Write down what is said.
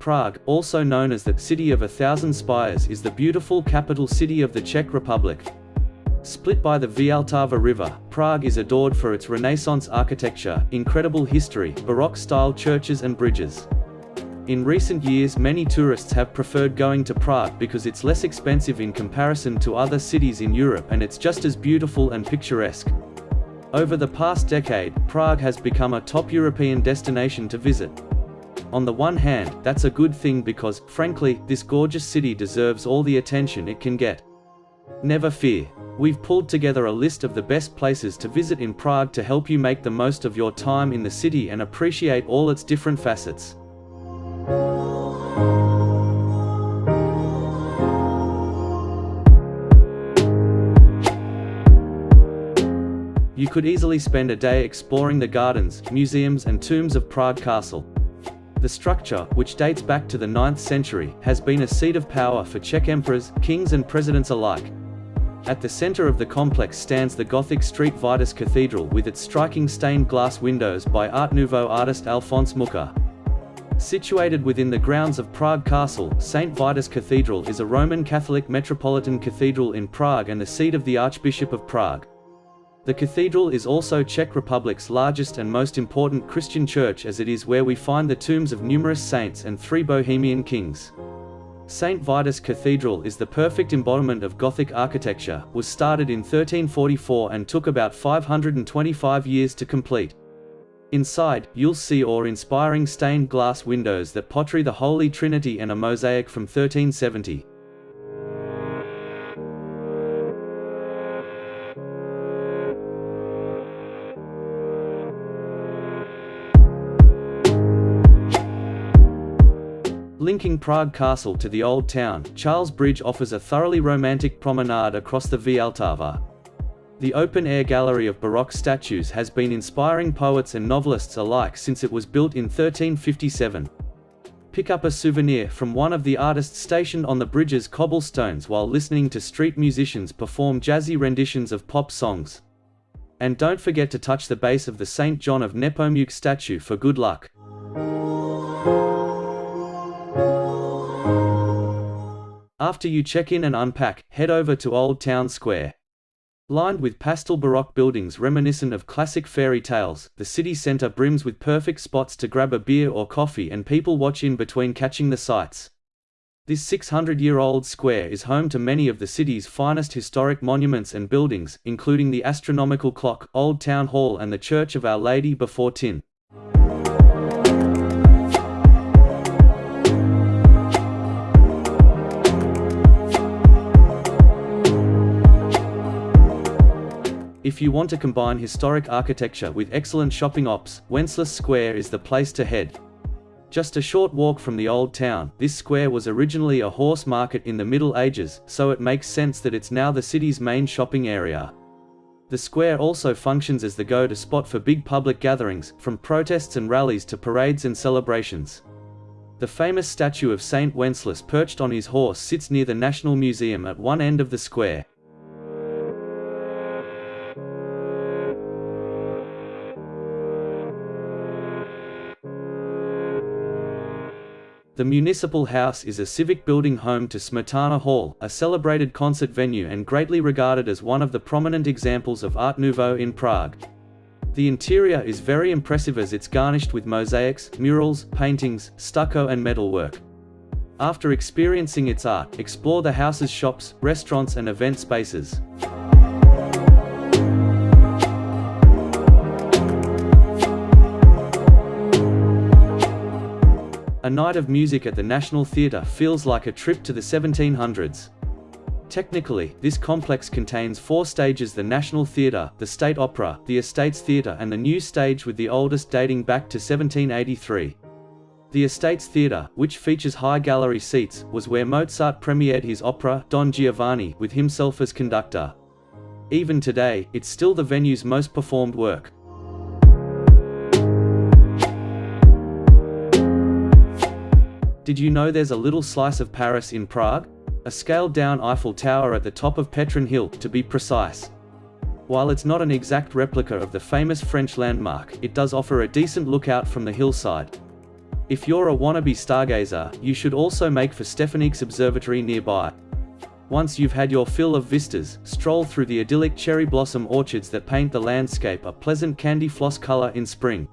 Prague, also known as the City of a Thousand Spires, is the beautiful capital city of the Czech Republic. Split by the Vltava River, Prague is adored for its Renaissance architecture, incredible history, Baroque-style churches and bridges. In recent years, many tourists have preferred going to Prague because it's less expensive in comparison to other cities in Europe, and it's just as beautiful and picturesque. Over the past decade, Prague has become a top European destination to visit. On the one hand, that's a good thing because, frankly, this gorgeous city deserves all the attention it can get. Never fear. We've pulled together a list of the best places to visit in Prague to help you make the most of your time in the city and appreciate all its different facets. You could easily spend a day exploring the gardens, museums and tombs of Prague Castle. The structure, which dates back to the 9th century, has been a seat of power for Czech emperors, kings and presidents alike. At the center of the complex stands the Gothic St. Vitus Cathedral with its striking stained glass windows by Art Nouveau artist Alphonse Mucha. Situated within the grounds of Prague Castle, St. Vitus Cathedral is a Roman Catholic metropolitan cathedral in Prague and the seat of the Archbishop of Prague. The cathedral is also Czech Republic's largest and most important Christian church, as it is where we find the tombs of numerous saints and 3 Bohemian kings. St. Vitus Cathedral is the perfect embodiment of Gothic architecture, was started in 1344 and took about 525 years to complete. Inside, you'll see awe-inspiring stained glass windows that portray the Holy Trinity and a mosaic from 1370. Linking Prague Castle to the Old Town, Charles Bridge offers a thoroughly romantic promenade across the Vltava. The open-air gallery of Baroque statues has been inspiring poets and novelists alike since it was built in 1357. Pick up a souvenir from one of the artists stationed on the bridge's cobblestones while listening to street musicians perform jazzy renditions of pop songs. And don't forget to touch the base of the St. John of Nepomuc statue for good luck. After you check in and unpack, head over to Old Town Square. Lined with pastel Baroque buildings reminiscent of classic fairy tales, the city centre brims with perfect spots to grab a beer or coffee and people watch in between catching the sights. This 600-year-old square is home to many of the city's finest historic monuments and buildings, including the astronomical clock, Old Town Hall and the Church of Our Lady before Tin. If you want to combine historic architecture with excellent shopping ops, Wenceslas Square is the place to head. Just a short walk from the Old Town, this square was originally a horse market in the Middle Ages, so it makes sense that it's now the city's main shopping area. The square also functions as the go-to spot for big public gatherings, from protests and rallies to parades and celebrations. The famous statue of Saint Wenceslas perched on his horse sits near the National Museum at one end of the square. The Municipal House is a civic building home to Smetana Hall, a celebrated concert venue and greatly regarded as one of the prominent examples of Art Nouveau in Prague. The interior is very impressive as it's garnished with mosaics, murals, paintings, stucco and metalwork. After experiencing its art, explore the house's shops, restaurants and event spaces. A night of music at the National Theatre feels like a trip to the 1700s. Technically, this complex contains 4 stages: the National Theatre, the State Opera, the Estates Theatre and the new stage, with the oldest dating back to 1783. The Estates Theatre, which features high gallery seats, was where Mozart premiered his opera, Don Giovanni, with himself as conductor. Even today, it's still the venue's most performed work. Did you know there's a little slice of Paris in Prague? A scaled-down Eiffel Tower at the top of Petrin Hill, to be precise. While it's not an exact replica of the famous French landmark, it does offer a decent lookout from the hillside. If you're a wannabe stargazer, you should also make for Stefanik's observatory nearby. Once you've had your fill of vistas, stroll through the idyllic cherry blossom orchards that paint the landscape a pleasant candy floss color in spring.